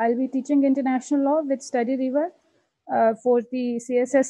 I'll be teaching international law with Study River for the CSS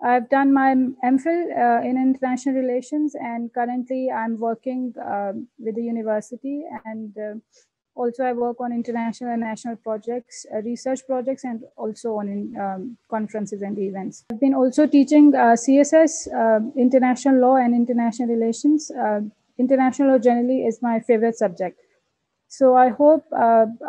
I've done my MPhil in international relations, and currently I'm working with the university, and also I work on international and national projects, research projects, and also on conferences and events. I've been also teaching CSS, international law and international relations. International law generally is my favorite subject. So I hope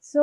So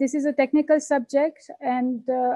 this is a technical subject, and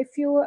If you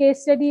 case study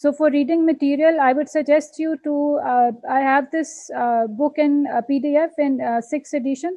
So for reading material, I would suggest you to, I have this book in PDF in 6th edition.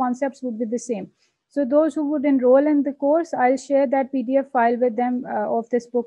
concepts would be the same. So those who would enroll in the course, I'll share that PDF file with them of this book,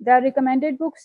There are recommended books,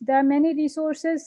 There are many resources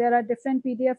there are different PDF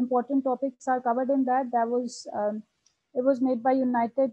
important topics are covered in that. That was it was made by United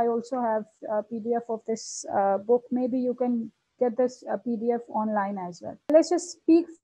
I also have a PDF of this book. Maybe you can get this PDF online as well. Let's just speak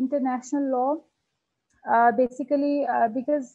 international law basically because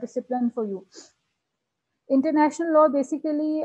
discipline for you. International law basically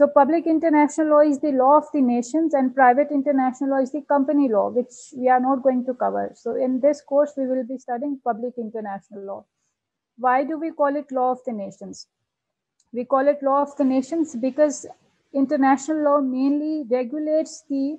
So public international law is the law of the nations, and private international law is the company law, which we are not going to cover. So in this course we will be studying public international law. Why do we call it law of the nations? We call it law of the nations because international law mainly regulates the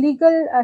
legal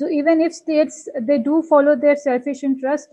So even if states they do follow their selfish interest,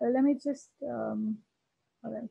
let me just all right.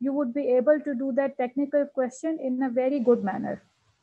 you would be able to do that technical question in a very good manner.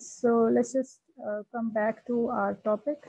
so let's just come back to our topic.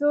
So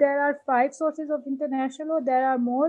there are 5 sources of international law. There are more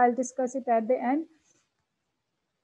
I'll discuss it at the end.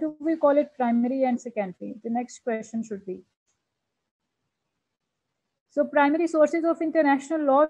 do we call it primary and secondary? The next question should be. So primary sources of international law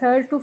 3rd to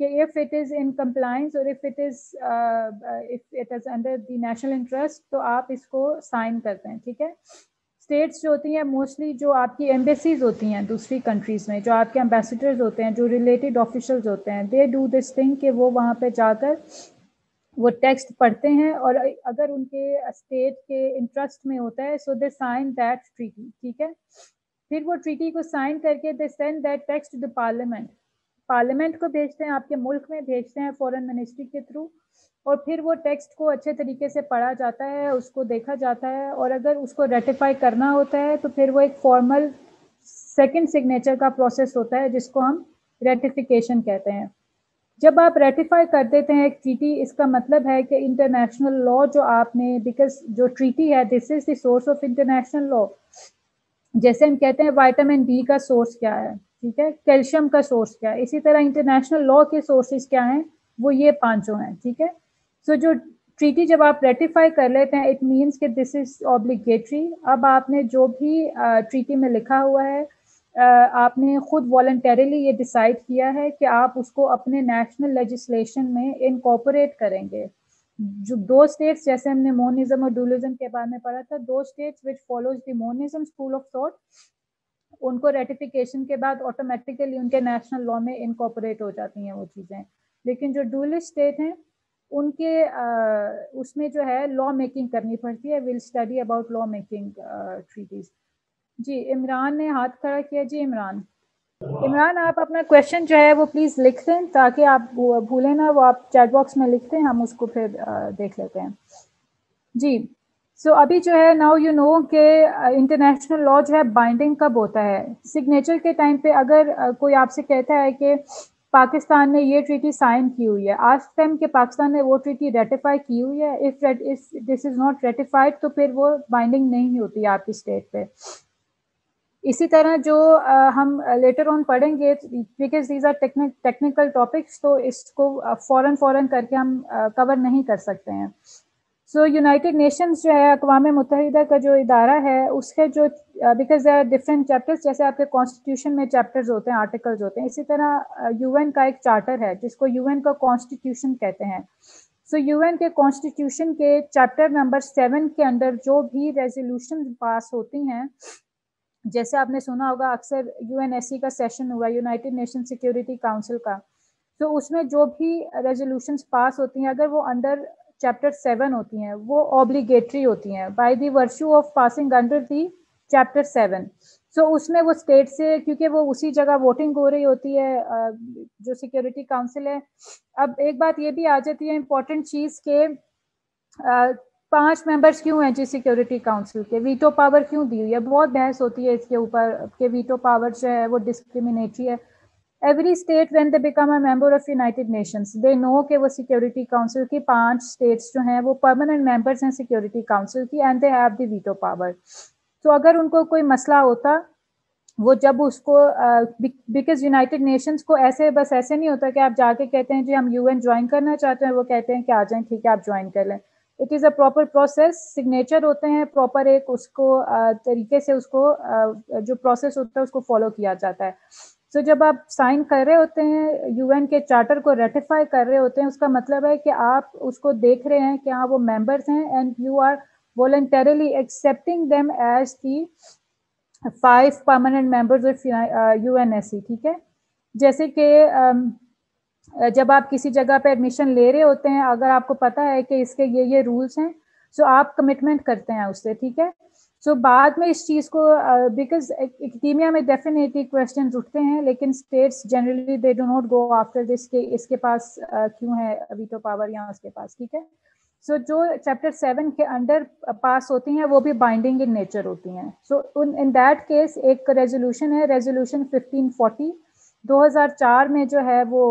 کہ if it is in compliance or if it is under the national interest تو آپ اس کو sign کرتے ہیں. ٹھیک ہے. Status جو ہوتی ہیں موسٹلی جو آپ کی ایمبیسیز ہوتی ہیں دوسری کنٹریز میں, جو آپ کے امبیسڈرز ہوتے ہیں, جو ریلیٹڈ آفیشلز ہوتے ہیں, دے ڈو دس تھنگ کہ وہ وہاں پہ جا کر وہ ٹیکسٹ پڑھتے ہیں, اور اگر ان کے اسٹیٹ کے انٹرسٹ میں ہوتا ہے so they sign that treaty. ٹھیک ہے. پھر وہ ٹریٹی کو سائن کر کے they send that text to the parliament کو بھیجتے ہیں, آپ کے ملک میں بھیجتے ہیں فورن منسٹری کے تھرو, اور پھر وہ ٹیکسٹ کو اچھے طریقے سے پڑھا جاتا ہے, اس کو دیکھا جاتا ہے, اور اگر اس کو ریٹیفائی کرنا ہوتا ہے تو پھر وہ ایک فارمل سیکنڈ سگنیچر کا پروسیس ہوتا ہے جس کو ہم ریٹیفیکیشن کہتے ہیں. جب آپ ریٹیفائی کر دیتے ہیں ایک ٹریٹی, اس کا مطلب ہے کہ انٹرنیشنل لا جو آپ نے, بیکاز جو ٹریٹی ہے this is the source of international law. جیسے ہم کہتے ہیں وائٹامن ڈی کا سورس کیا ہے, ٹھیک ہے, کیلشیم کا سورس کیا ہے, اسی طرح انٹرنیشنل لا کے سورسز کیا ہیں, وہ یہ پانچوں ہیں. ٹھیک ہے. سو جو ٹریٹی جب آپ ریٹیفائی کر لیتے ہیں اٹ مینس کہ دس از اوبلیگیٹری. اب آپ نے جو بھی ٹریٹی میں لکھا ہوا ہے آپ نے خود والنٹریلی یہ ڈیسائیڈ کیا ہے کہ آپ اس کو اپنے نیشنل لیجسلیشن میں انکارپوریٹ کریں گے. جو دو اسٹیٹس, جیسے ہم نے مونزم اور ڈولزم کے بارے میں پڑھا تھا, two states which follows the monism school of thought, ان کو ریٹیفیکیشن کے بعد آٹومیٹیکلی ان کے نیشنل لا میں انکارپوریٹ ہو جاتی ہیں وہ چیزیں. لیکن جو ڈولسٹ اسٹیٹ ہیں ان کے اس میں جو ہے لا میکنگ کرنی پڑتی ہے. Well study about law making treaties. جی عمران نے ہاتھ کھڑا کیا. جی عمران آپ اپنا کویشچن جو ہے وہ پلیز لکھ دیں تاکہ آپ بھولیں نا, وہ آپ چیٹ باکس میں لکھ دیں, ہم اس کو پھر دیکھ لیتے ہیں. جی سو ابھی جو ہے ناؤ یو نو کہ انٹرنیشنل لا جو ہے بائنڈنگ کب ہوتا ہے. سگنیچر کے ٹائم پہ اگر کوئی آپ سے کہتا ہے کہ پاکستان نے یہ ٹریٹی سائن کی ہوئی ہے, آج ٹائم کہ پاکستان نے وہ ٹریٹی ریٹیفائی کی ہوئی ہے, if this is not ratified تو پھر وہ بائنڈنگ نہیں ہوتی آپ کی اسٹیٹ پہ. اسی طرح جو ہم لیٹر آن پڑھیں گے, because these are technical topics, تو اس کو فوراً کر کے ہم کور نہیں کر سکتے ہیں. سو یونائٹیڈ نیشنز جو ہے اقوام متحدہ کا جو ادارہ ہے, اس کے جو because they are different chapters, جیسے آپ کے کانسٹیٹیوشن میں چیپٹرز ہوتے ہیں, آرٹیکلز ہوتے ہیں, اسی طرح یو این کا ایک چارٹر ہے جس کو یو این کا کانسٹیٹیوشن کہتے ہیں. سو یو این کے کانسٹیٹیوشن کے چیپٹر نمبر 7 کے اندر جو بھی ریزولوشن پاس ہوتی ہیں, جیسے آپ نے سنا ہوگا اکثر یو این ایس سی کا سیشن ہوا, یونائٹیڈ نیشن سیکیورٹی کاؤنسل کا, تو اس میں جو بھی ریزولوشنز پاس ہوتی ہیں اگر وہ انڈر چیپٹر 7 ہوتی ہیں وہ اوبلیگیٹری ہوتی ہیں by the virtue of passing under the chapter 7. سو اس میں وہ اسٹیٹ سے, کیونکہ وہ اسی جگہ ووٹنگ ہو رہی ہوتی ہے جو سیکیورٹی کاؤنسل ہے. اب ایک بات یہ بھی آ جاتی ہے امپورٹنٹ چیز کہ 5 ممبرس کیوں ہیں جی سیکیورٹی کاؤنسل کے, ویٹو پاور کیوں دی ہوئی ہے, بہت بحث ہوتی ہے اس کے اوپر کہ ویٹو پاور جو ہے وہ ڈسکریمنیٹری ہے. Every state when they become a member of United Nations, they know کہ وہ سیکیورٹی کاؤنسل کی 5 اسٹیٹس جو ہیں وہ پرماننٹ ممبرس ہیں سیکیورٹی کاؤنسل کی, and they have the veto power. تو اگر ان کو کوئی مسئلہ ہوتا, وہ جب اس کو بیکاز یونائٹیڈ نیشنز کو بس ایسے نہیں ہوتا کہ آپ جا کے کہتے ہیں جی ہم یو این جوائن کرنا چاہتے ہیں, وہ کہتے ہیں کہ آ جائیں ٹھیک ہے آپ جوائن کر لیں. It is a proper process, signature ہوتے ہیں پراپر, ایک اس کو طریقے سے اس کو جو پروسیس ہوتا ہے اس کو فالو کیا جاتا ہے. سو جب آپ سائن کر رہے ہوتے ہیں یو این کے چارٹر کو ریٹیفائی کر رہے ہوتے ہیں, اس کا مطلب ہے کہ آپ اس کو دیکھ رہے ہیں کہ ہاں وہ ممبرس ہیں, and you are voluntarily accepting them as the 5 permanent members of UNSC. ٹھیک ہے. جیسے کہ جب آپ کسی جگہ پہ ایڈمیشن لے رہے ہوتے ہیں, اگر آپ کو پتا ہے کہ اس کے یہ رولس ہیں, سو آپ کمٹمنٹ کرتے ہیں اس سے. ٹھیک ہے. سو بعد میں اس چیز کو بیکاز اکیڈیمیا میں ڈیفینیٹلی کویشچنز اٹھتے ہیں, لیکن states generally they do not go after this کہ اس کے پاس کیوں ہے ویٹو پاور یا اس کے پاس. ٹھیک ہے. سو جو چیپٹر 7 کے انڈر پاس ہوتی ہیں وہ بھی بائنڈنگ ان نیچر ہوتی ہیں. سو ان دیٹ کیس ایک ریزولوشن ہے, ریزولوشن 1540 2004 میں جو ہے وہ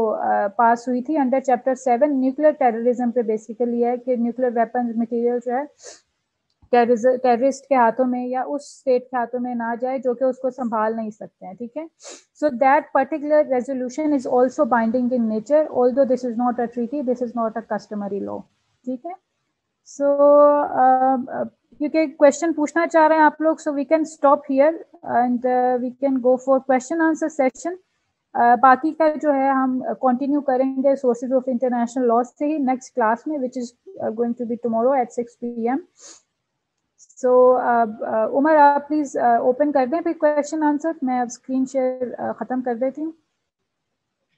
پاس ہوئی تھی انڈر چیپٹر 7. نیوکلیر ٹیررزم پہ بیسیکلی ہے کہ نیوکلیر ویپن مٹیریل جو ہے ٹیررسٹ کے ہاتھوں میں یا اس اسٹیٹ کے ہاتھوں میں نہ جائے جو کہ اس کو سنبھال نہیں سکتے ہیں. ٹھیک ہے. So that particular resolution is also binding in nature, although this is not a treaty, this is not a customary law. ٹھیک ہے. سو کیونکہ کویشچن پوچھنا چاہ رہے ہیں آپ لوگ, so we can stop here and we can go for question answer session. باقی کا جو ہے ہم کنٹینیو کریں گے سورسز آف انٹرنیشنل لاء سے ہی نیکسٹ کلاس میں which is going to be tomorrow at 6 PM. So Umar آپ پلیز اوپن کر دیں پھر کویشچن آنسر. میں اب اسکرین شیئر ختم کر دیتی ہوں.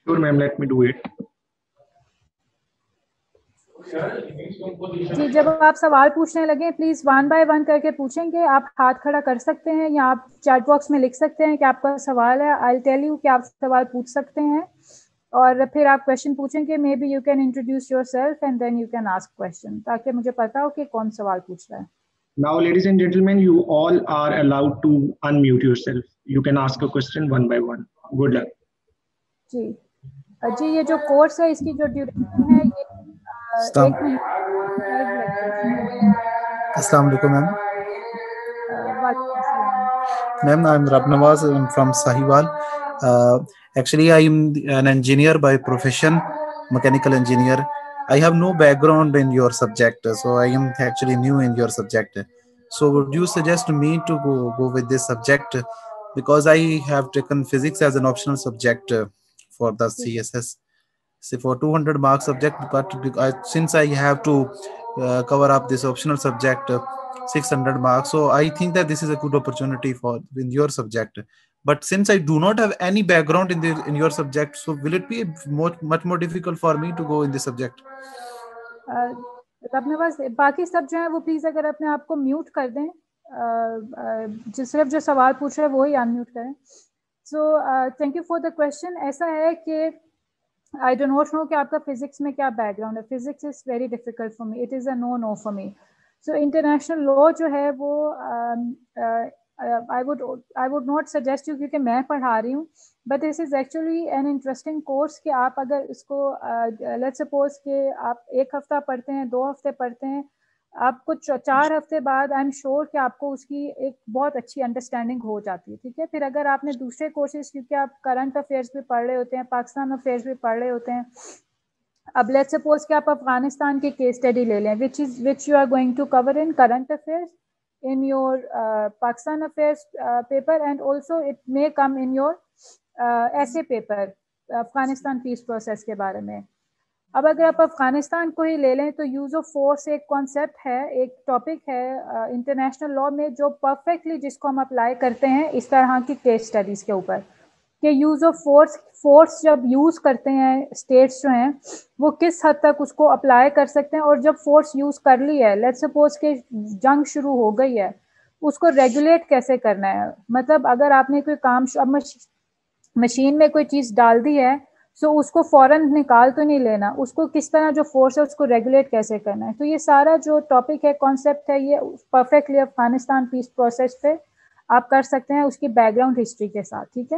Sure ma'am, let me do it. جی جب آپ سوال پوچھنے لگیں پلیز 1 by 1 کر کے پوچھیں گے. آپ ہاتھ کھڑا کر سکتے ہیں یا آپ چیٹ باکس میں لکھ سکتے ہیں کہ آپ کا سوال ہے. آئی ٹیل یو کہ آپ سوال پوچھ سکتے ہیں اور پھر آپ کویشچن پوچھیں گے. Maybe you can introduce yourself and then you can ask question تاکہ مجھے پتا ہو کہ کون سوال پوچھ رہا ہے. Now ladies and gentlemen, you all are allowed to unmute yourself. You can ask a question one by one. Good luck. جی جی یہ جو کورس ہے اس کی جو ڈیوریشن ہے یہ 1 مہینے. السلام علیکم میم. وعلیکم السلام. Ma'am, I'm Rab Nawaz. I'm from Sahiwal. Actually, I'm an engineer by profession, mechanical engineer. I have no background in your subject, so I am actually new in your subject. So would you suggest me to go with this subject? Because I have taken physics as an optional subject for the CSS. So for 200 mark subject, but since I have to cover up this optional subject 600 marks, so I think that this is a good opportunity for in your subject. But since I do not have any background in your subject, so will it be much more difficult for me to go in this subject? اپنے پاس باقی سب جو ہیں وہ please اگر اپنے آپ کو mute کر دیں. صرف جو سوال پوچھ رہے ہیں وہی ان میوٹ کریں. So thank you for the question. ایسا ہے کہ I do not know کہ آپ کا فزکس میں کیا بیک گراؤنڈ ہے. Physics is very difficult for me. It is a no for me. So international law جو ہے وہ I would not suggest you کیونکہ میں پڑھا رہی ہوں. But this is actually an interesting course کہ آپ اگر اس کو لیٹ سپوز کہ آپ 1 ہفتہ پڑھتے ہیں 2 ہفتے پڑھتے ہیں آپ کو 4 ہفتے بعد آئی ایم شیور کہ آپ کو اس کی ایک بہت اچھی انڈرسٹینڈنگ ہو جاتی ہے. ٹھیک ہے. پھر اگر آپ نے دوسرے کورسز کیونکہ آپ کرنٹ افیئرس بھی پڑھ رہے ہوتے ہیں پاکستان افیئرس بھی پڑھ رہے ہوتے ہیں. اب لیٹ سپوز کہ آپ افغانستان کی کیس اسٹڈی لے لیں which you are going to cover in current affairs in your Pakistan affairs paper and also it may come in your essay paper Afghanistan peace process کے بارے میں. اب اگر آپ افغانستان کو ہی لے لیں تو یوز آف فورس ایک کانسیپٹ ہے ایک ٹاپک ہے انٹرنیشنل لاء میں جو پرفیکٹلی جس کو ہم اپلائی کرتے ہیں اس طرح کی کیس اسٹڈیز کے اوپر کہ یوز آف فورس جب یوز کرتے ہیں اسٹیٹس جو ہیں وہ کس حد تک اس کو اپلائی کر سکتے ہیں. اور جب فورس یوز کر لی ہے لیٹ سپوز کہ جنگ شروع ہو گئی ہے اس کو ریگولیٹ کیسے کرنا ہے. مطلب اگر آپ نے کوئی کام مشین میں کوئی چیز ڈال دی ہے سو اس کو فوراً نکال تو نہیں لینا. اس کو کس طرح جو فورس ہے اس کو ریگولیٹ کیسے کرنا ہے. تو یہ سارا جو ٹاپک ہے کانسیپٹ ہے یہ پرفیکٹلی افغانستان پیس پروسیس پہ آپ کر سکتے ہیں اس کی بیک گراؤنڈ ہسٹری کے ساتھ. ٹھیک ہے.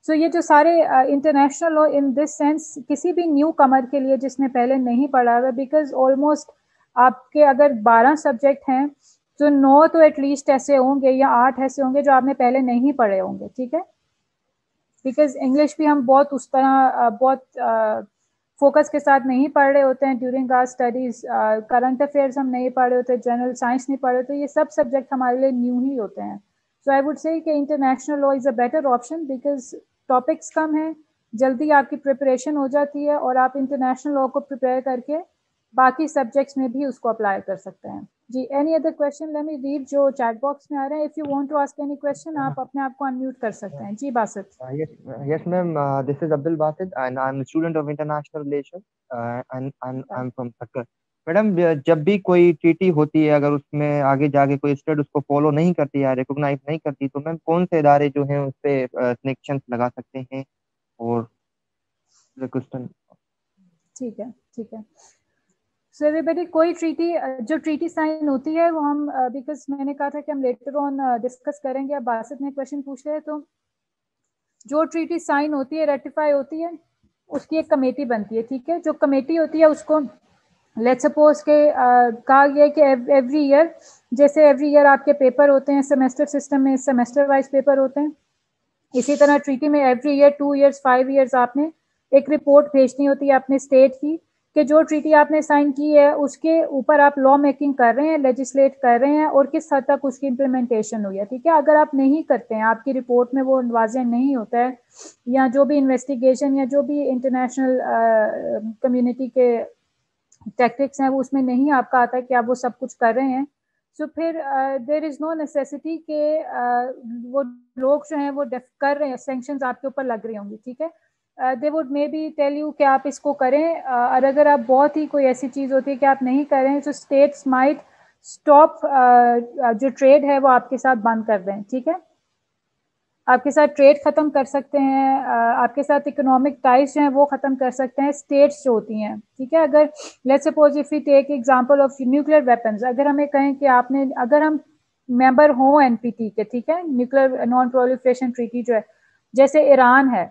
سو یہ جو سارے international law in this sense کسی بھی نیو کمر کے لیے جس نے پہلے نہیں پڑھا ہوا بیکاز آلموسٹ آپ کے اگر 12 سبجیکٹ ہیں تو 9 تو ایٹ لیسٹ ایسے ہوں گے یا 8 ایسے ہوں گے جو آپ نے پہلے نہیں پڑھے ہوں گے. ٹھیک ہے. بیکاز انگلش بھی ہم بہت اس طرح بہت فوکس کے ساتھ نہیں پڑھ رہے ہوتے ہیں during our studies. Current affairs ہم نہیں پڑھ رہے ہوتے, جنرل سائنس نہیں پڑھ رہے ہوتے. یہ سب سبجیکٹ ہمارے لیے نیو ہی ہوتے ہیں. سو آئی ووڈ سے کہ international law is a better option because topics کم ہیں, جلدی آپ کی پریپریشن ہو جاتی ہے اور آپ انٹرنیشنل لاء کو پریپیئر کر کے باقی سبجیکٹس میں بھی اس کو اپلائی کر سکتے ہیں. جی any other question let me read جو چیٹ باکس میں آ رہے ہیں. If you want to ask any question آپ اپنے آپ کو انمیوٹ کر سکتے ہیں. جی Basit. Yes ma'am, this is Abdul Basit and I'm a student of international relations and I'm from Thakkar. Madam جب بھی کوئی ٹریٹی ہوتی ہے اگر اس میں آگے جا کے کوئی اسٹیٹ اس کو فالو نہیں کرتی یا ریکوگنائز نہیں کرتی تو میم کون سے ادارے جو ہیں اس پہ سنیکشن لگا سکتے ہیں اور ٹھیک ہے. ٹھیک ہے. سو ایوریبڈی کوئی ٹریٹی جو ٹریٹی سائن ہوتی ہے وہ ہم بیکاز میں نے کہا تھا کہ ہم لیٹر آن ڈسکس کریں گے. اب باسط نے کویشچن پوچھ رہے تو جو ٹریٹی سائن ہوتی ہے ریٹیفائی ہوتی ہے اس کی ایک کمیٹی بنتی ہے. ٹھیک ہے. جو کمیٹی ہوتی ہے اس کو لیٹ سپوز کہ کہا گیا کہ ایوری ایئر جیسے ایوری ایئر آپ کے پیپر ہوتے ہیں سیمسٹر سسٹم میں سیمسٹر وائز پیپر ہوتے ہیں اسی طرح ٹریٹی میں ایوری ایئر 2 ایئرس 5 ایئرس آپ نے ایک رپورٹ بھیجنی ہوتی ہے اپنے اسٹیٹ کی کہ جو ٹریٹی آپ نے سائن کی ہے اس کے اوپر آپ لا میکنگ کر رہے ہیں, لیجسلیٹ کر رہے ہیں, اور کس حد تک اس کی امپلیمنٹیشن ہوئی ہے. ٹھیک ہے, اگر آپ نہیں کرتے ہیں, آپ کی رپورٹ میں وہ واضح نہیں ہوتا ہے, یا جو بھی انویسٹیگیشن یا جو بھی انٹرنیشنل کمیونٹی کے ٹیکٹکس ہیں وہ اس میں نہیں آپ کا آتا ہے کہ آپ وہ سب کچھ کر رہے ہیں, سو پھر دیر از نو نیسیسٹی کہ وہ لوگ جو ہیں وہ کر رہے ہیں, سینکشنز آپ کے اوپر لگ رہی ہوں گی. ٹھیک ہے, they would maybe tell you کہ آپ اس کو کریں, اور اگر آپ بہت ہی کوئی ایسی چیز ہوتی ہے کہ آپ نہیں کریں تو اسٹیٹس مائٹ اسٹاپ جو ٹریڈ ہے وہ آپ کے ساتھ بند کر دیں. ٹھیک ہے, آپ کے ساتھ ٹریڈ ختم کر سکتے ہیں, آپ کے ساتھ اکنامک ٹائز جو ہیں وہ ختم کر سکتے ہیں اسٹیٹس جو ہوتی ہیں. ٹھیک ہے, اگر let suppose if you take example of nuclear weapons, اگر ہمیں کہیں کہ آپ نے, اگر ہم ممبر ہوں این پی ٹی کے, ٹھیک ہے, نیوکلیئر نان پرولیفریشن ٹریٹی جو ہے, جیسے ایران ہے,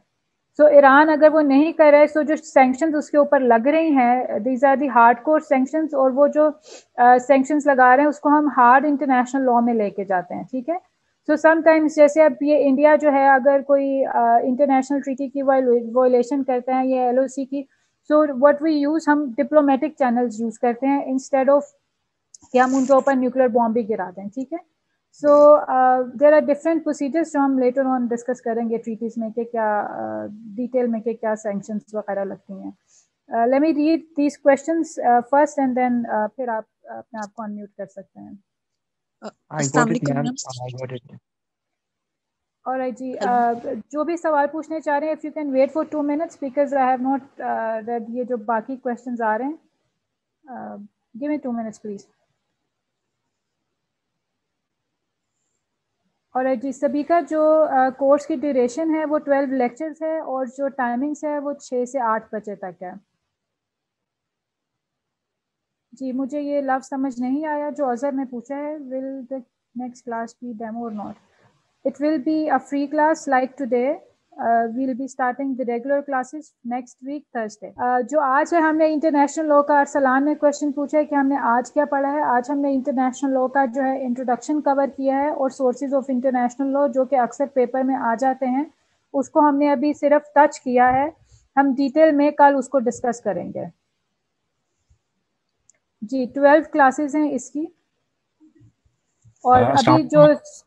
سو ایران اگر وہ نہیں کر رہا ہے, سو جو سینکشنز اس کے اوپر لگ رہی ہیں, these are the hardcore sanctions, اور وہ جو سینکشنز لگا رہے ہیں اس کو ہم ہارڈ انٹرنیشنل لا میں لے کے جاتے ہیں. ٹھیک ہے, سو سم ٹائمز جیسے اب یہ انڈیا جو ہے اگر کوئی انٹرنیشنل ٹریٹی کی وائلیشن کرتا ہے یا ایل او سی کی, سو وٹ وی یوز, ہم ڈپلومیٹک چینلز یوز کرتے ہیں انسٹیڈ آف کہ ہم ان کے اوپر نیوکلیئر بامب بھی گرا دیں. ٹھیک ہے, سو دیر آر ڈفرنٹ پروسیجرز جو ہم لیٹر آن ڈسکس کریں گے ٹریٹیز میں کہ کیا ڈیٹیل میں کہ کیا سینکشنز وغیرہ لگتی ہیں. Let me read these questions first and then پھر آپ اپنے آپ کو انمیوٹ کر سکتے ہیں. السلام علیکم میم. اور جی, جو بھی سوال پوچھنے چاہ رہے ہیں, if you can wait for 2 minutes because I have not read, یہ جو باقی کویشچنز آ رہے ہیں, گیو می 2 minutes پلیز. اور جی, سبھی کا جو کورس کی ڈیوریشن ہے وہ 12 لیکچرز ہے, اور جو ٹائمنگس ہے وہ 6 سے 8 بجے تک ہے. جی, مجھے یہ لفظ سمجھ نہیں آیا جو اظہر نے پوچھا ہے, will the next class be demo اور not. It will be a free class like today. We'll be starting the regular classes next week Thursday. جو آج ہے, ہم نے انٹرنیشنل لا کا, ارسلان نے کویشچن پوچھا ہے کہ ہم نے آج کیا پڑھا ہے. آج ہم نے انٹرنیشنل لا کا جو ہے انٹروڈکشن کور کیا ہے, اور سورسز آف انٹرنیشنل لا جو کہ اکثر پیپر میں آ جاتے ہیں, اس کو ہم نے ابھی صرف ٹچ کیا ہے. ہم ڈیٹیل میں کل اس کو ڈسکس کریں گے. جی, 12 کلاسز ہیں اس کی. اور ابھی جو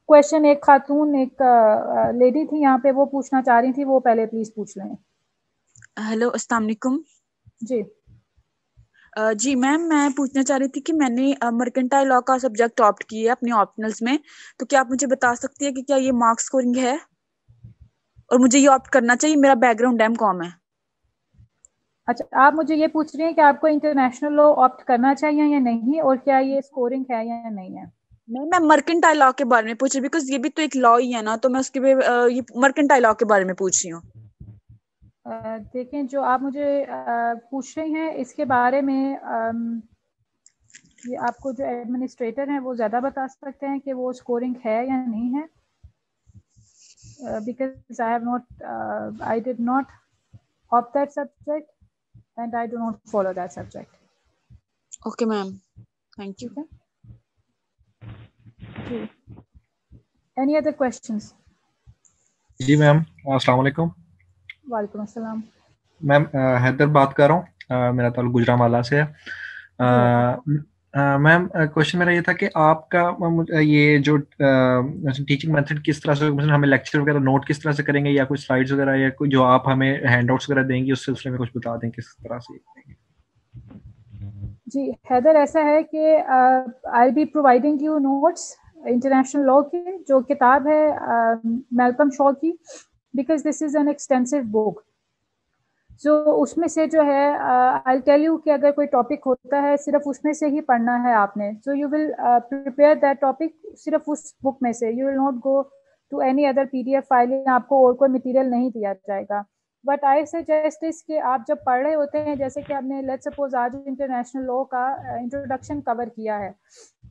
کویشچن ایک خاتون, ایک لیڈی تھی یہاں پہ, وہ پوچھنا چاہ رہی تھی, وہ پہلے پلیز پوچھ لیں. ہیلو, السلام علیکم. جی جی میم, میں پوچھنا چاہ رہی تھی کہ میں نے مرکنٹائل لا کا سبجیکٹ آپٹ کیا ہے اپنے آپشنلز میں, تو کیا آپ مجھے بتا سکتی ہے کہ کیا یہ مارکس اسکورنگ ہے, اور مجھے یہ آپٹ کرنا چاہیے, میرا بیک گراؤنڈ ایم کام ہے. اچھا, آپ مجھے یہ پوچھ رہی ہیں کہ آپ کو انٹرنیشنل لا آپٹ کرنا چاہیے یا نہیں, اور کیا یہ اسکورنگ ہے یا نہیں ہے. نہیں, میں مرکنٹائل لا کے بارے میں پوچھ رہی ہوں, بیکاز یہ بھی تو ایک لا ہی ہے نا, تو میں اس کے مرکنٹائل لا کے بارے میں پوچھ رہی ہوں. دیکھیں, جو آپ مجھے پوچھ رہی ہیں اس کے بارے میں, یہ آپ کو جو ایڈمنسٹریٹر ہیں وہ زیادہ بتا سکتے ہیں کہ وہ اسکورنگ ہے یا نہیں ہے, because I did not opt that subject and I do not follow that subject. Okay ma'am, thank you. Any other questions? جی میم, السلام علیکم. وعلیکم السلام. میم, حیدر بات کر رہا ہوں, میرا تعلق گجرانوالہ سے ہے. میم, کوشچن میرا یہ تھا کہ آپ کا یہ جو ٹیچنگ میتھڈ کس طرح سے, مثلا ہمیں لیکچر وغیرہ نوٹ کس طرح سے کریں گے, یا کوئی سلائڈس وغیرہ, یا کوئی جو آپ ہمیں ہینڈ آؤٹس وغیرہ دیں گے, اس سلسلے میں کچھ بتا دیں کس طرح سے دیں گے. جی حیدر, ایسا ہے کہ I'll be providing you notes international law کی, جو کتاب ہے میلکم شاء کی, because this is an extensive book. So اس میں سے جو ہے I'll tell you کہ اگر کوئی ٹاپک ہوتا ہے صرف اس میں سے ہی پڑھنا ہے آپ نے, so you will prepare that topic صرف اس بک میں سے, you will not go to any other PDF file, آپ کو اور کوئی مٹیریل نہیں دیا جائے گا. بٹ آئی سجیسٹ اس کہ آپ جب پڑھ رہے ہوتے ہیں, جیسے کہ آپ نے لیٹ سپوز آج انٹرنیشنل لا کا انٹروڈکشن کور کیا ہے,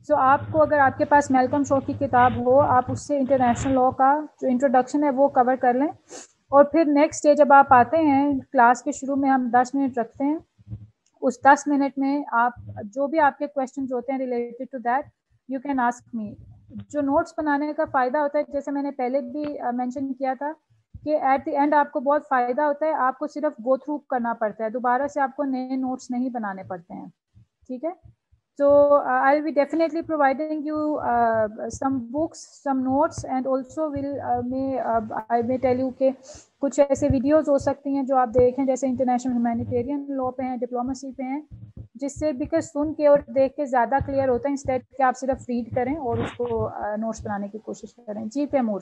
سو آپ کو اگر آپ کے پاس میلکم شاء کی کتاب ہو, آپ اس سے انٹرنیشنل لا کا جو انٹروڈکشن ہے وہ کور کر لیں, اور پھر نیکسٹ ڈے جب آپ آتے ہیں, کلاس کے شروع میں ہم 10 منٹ رکھتے ہیں, اس 10 منٹ میں آپ جو بھی آپ کے کویشچنز ہوتے ہیں related to that you can ask me. جو نوٹس بنانے کا فائدہ ہوتا ہے, جیسے میں نے پہلے بھی مینشن کیا تھا کہ ایٹ دی اینڈ آپ کو بہت فائدہ ہوتا ہے, آپ کو صرف گو تھرو کرنا پڑتا ہے, دوبارہ سے آپ کو نئے نوٹس نہیں بنانے پڑتے ہیں, ٹھیک ہے. So I'll be definitely providing you some books, some notes, and also I may tell you کہ کچھ ایسے ویڈیوز ہو سکتی ہیں جو آپ دیکھیں, جیسے انٹرنیشنل ہیومینیٹیرین لا پہ ہیں, ڈپلومسی پہ ہیں, جس سے بیکاز سن کے اور دیکھ کے زیادہ کلیئر ہوتا ہے انسٹیڈ کہ آپ صرف ریڈ کریں اور اس کو نوٹس بنانے کی کوشش کریں. جی تیمور.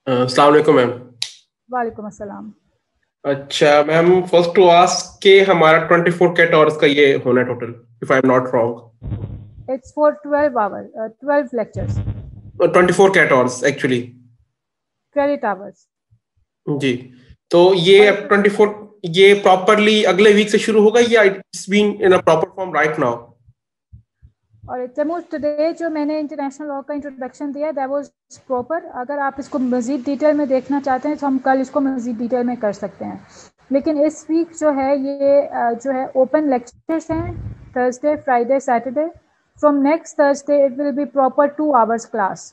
السلام علیکم میم. وعلیکم السلام. اچھا میم, فرسٹ ٹو آسک کہ ہمارا 24 کیٹ آورس کا یہ ہونا ہے total, if I'm not wrong. It's for 12 hours, 12 lectures. 24 کیٹ آورس ایکچولی. Credit hours. جی, تو یہ 24 یہ پراپرلی اگلے ویک سے شروع ہوگا یا it's been in a proper form right now? اور تیمور ٹوڈے جو میں نے انٹرنیشنل لا کا انٹروڈکشن دیا دیٹ واز پراپر. اگر آپ اس کو مزید ڈیٹیل میں دیکھنا چاہتے ہیں تو ہم کل اس کو مزید ڈیٹیل میں کر سکتے ہیں, لیکن اس ویک جو ہے یہ جو ہے اوپن لیکچرس ہیں, Thursday Friday Saturday. From next Thursday it will be proper 2 hours class,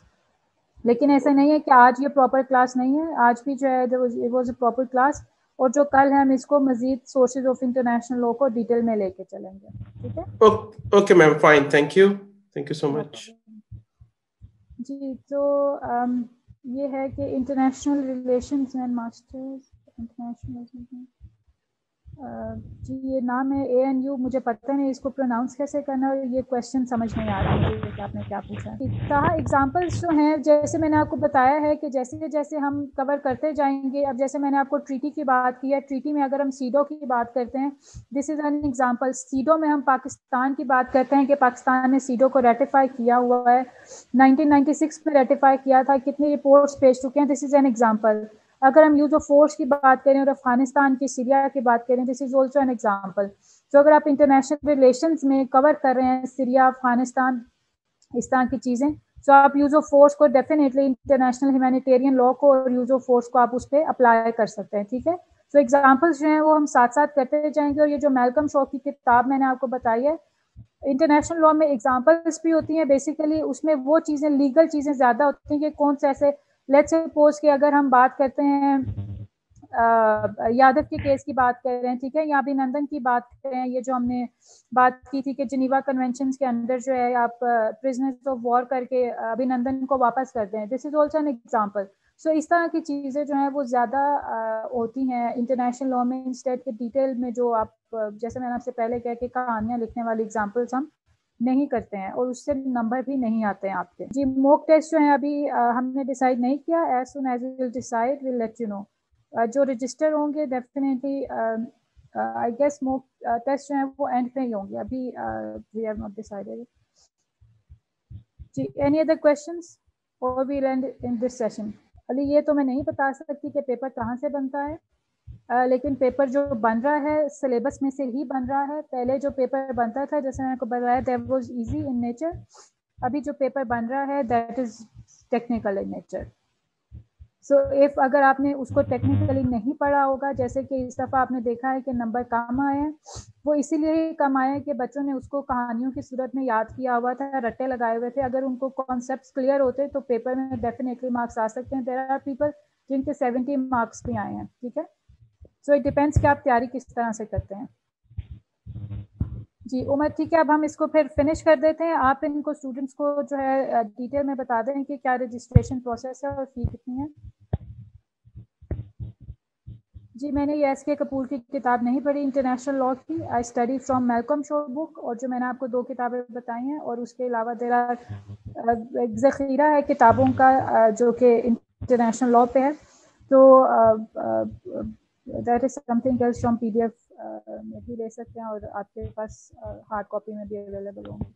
لیکن ایسا نہیں ہے کہ آج یہ پراپر کلاس نہیں ہے, آج بھی جو ہے it was a proper class, اور جو کل ہے ہم اس کو مزید سورسز آف انٹرنیشنل لا کو ڈیٹیل میں لے کے چلیں گے, ٹھیک ہے. Okay ma'am, fine, thank you so much. جی, تو یہ ہے کہ international relations and masters international. جی یہ نام ہے ANU, مجھے پتہ نہیں اس کو پروناؤنس کیسے کرنا, اور یہ کویشچن سمجھ نہیں آ رہا مجھے کہ آپ نے کیا پوچھا. تاہا ایگزامپلس جو ہیں جیسے میں نے آپ کو بتایا ہے کہ جیسے جیسے ہم کور کرتے جائیں گے, اب جیسے میں نے آپ کو ٹریٹی کی بات کی ہے, ٹریٹی میں اگر ہم سیڈو کی بات کرتے ہیں, دس از این ایگزامپل. سیڈو میں ہم پاکستان کی بات کرتے ہیں کہ پاکستان نے سیڈو کو ریٹیفائی کیا ہوا ہے, 1996 میں ریٹیفائی کیا تھا, کتنی رپورٹس پیش چکے ہیں, دس از این ایگزامپل. اگر ہم یوز آف فورس کی بات کریں اور افغانستان کی سیریا کی بات کریں, دس از آلسو این ایگزامپل. تو اگر آپ انٹرنیشنل ریلیشنز میں کور کر رہے ہیں سیریا, افغانستان, اس طرح کی چیزیں, تو آپ یوز آف فورس کو ڈیفینیٹلی انٹرنیشنل ہیومینیٹیرین لا کو اور یوز آف فورس کو آپ اس پہ اپلائی کر سکتے ہیں, ٹھیک ہے. تو ایگزامپلس جو ہیں وہ ہم ساتھ ساتھ کرتے جائیں گے. اور یہ جو میلکم شو کی کتاب میں نے آپ کو بتائی ہے, انٹرنیشنل لا میں ایگزامپلس بھی ہوتی ہیں, بیسیکلی اس میں وہ چیزیں لیگل چیزیں زیادہ ہوتی ہیں کہ کون سے ایسے, لیٹس سپوز کہ اگر ہم بات کرتے ہیں یادو کے کیس کی بات کر رہے ہیں, ٹھیک ہے, یا ابھینندن کی بات کر رہے ہیں, یہ جو ہم نے بات کی تھی کہ جنیوا کنونشنز کے اندر جو ہے آپ پرزنرز آف وار کر کے ابھینندن کو واپس کرتے ہیں, دس از آلسو این ایگزامپل. سو اس طرح کی چیزیں جو ہیں وہ زیادہ ہوتی ہیں انٹرنیشنل لا میں, انسٹیڈ کے ڈیٹیل میں جو آپ جیسے میں نے آپ سے پہلے کہا کہ کہانیاں لکھنے والی ایگزامپلس ہم نہیں کرتے ہیں, اور اس سے نمبر بھی نہیں آتے ہیں آپ کے. جی موک ٹیسٹ جو ہیں ابھی ہم نے ڈیسائیڈ نہیں کیا, as soon as we will decide we'll let you know. جو رجسٹر ہوں گے definitely I guess mock test جو ہیں وہ اینڈ پہ ہی ہوں گے, ابھی وی ہیو ناٹ ڈیسائیڈیڈ. جی any other questions or we'll end in this session. Ali یہ تو میں نہیں بتا سکتی کہ پیپر کہاں سے بنتا ہے, لیکن پیپر جو بن رہا ہے سلیبس میں سے ہی بن رہا ہے. پہلے جو پیپر بنتا تھا جیسے میں کو بتایا that was easy in nature, ابھی جو پیپر بن رہا ہے that is technical in nature. So if اگر آپ نے اس کو ٹیکنیکلی نہیں پڑھا ہوگا, جیسے کہ اس دفعہ آپ نے دیکھا ہے کہ نمبر کم آئے ہیں, وہ اسی لیے کم آئے ہیں کہ بچوں نے اس کو کہانیوں کی صورت میں یاد کیا ہوا تھا, رٹے لگائے ہوئے تھے. اگر ان کو کانسیپٹس کلیئر ہوتے تو پیپر میں ڈیفینیٹلی مارکس آ سکتے ہیں. دیر آر پیپل جن کے 70 مارکس بھی آئے ہیں, ٹھیک ہے. سو اٹ ڈیپینڈس کہ آپ تیاری کس طرح سے کرتے ہیں. جی عمر ٹھیک ہے, اب ہم اس کو پھر فنش کر دیتے ہیں. آپ ان کو اسٹوڈنٹس کو جو ہے ڈیٹیل میں بتا دیں کہ کیا رجسٹریشن پروسیس ہے اور فی کتنی ہے. جی میں نے یہ ایس کے کپور کی کتاب نہیں پڑھی انٹرنیشنل لا کی, آئی اسٹڈی فرام میلکم شو بک, اور جو میں نے آپ کو 2 کتابیں بتائی ہیں, اور اس کے علاوہ دیر آر ایک ذخیرہ ہے کتابوں کا جو کہ انٹرنیشنل لا پہ ہے. تو that is something else from PDF میں بھی لے سکتے ہیں, اور آپ کے پاس ہارڈ کاپی میں بھی اویلیبل ہوں گے.